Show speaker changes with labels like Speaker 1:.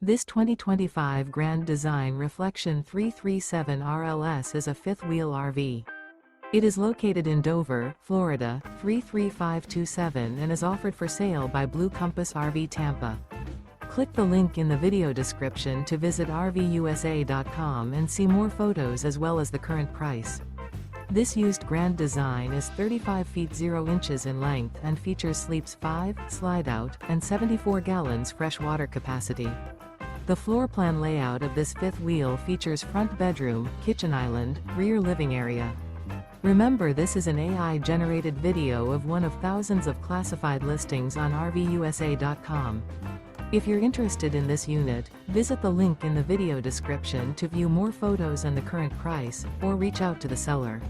Speaker 1: This 2025 Grand Design Reflection 337 RLS is a fifth-wheel RV. It is located in Dover, Florida, 33527 and is offered for sale by Blue Compass RV Tampa. Click the link in the video description to visit RVUSA.com and see more photos as well as the current price. This used Grand Design is 35 feet 0 inches in length and features sleeps 5, slide-out, and 74 gallons fresh water capacity. The floor plan layout of this fifth wheel features front bedroom, kitchen island, rear living area. Remember, this is an AI-generated video of one of thousands of classified listings on RVUSA.com. If you're interested in this unit, visit the link in the video description to view more photos and the current price, or reach out to the seller.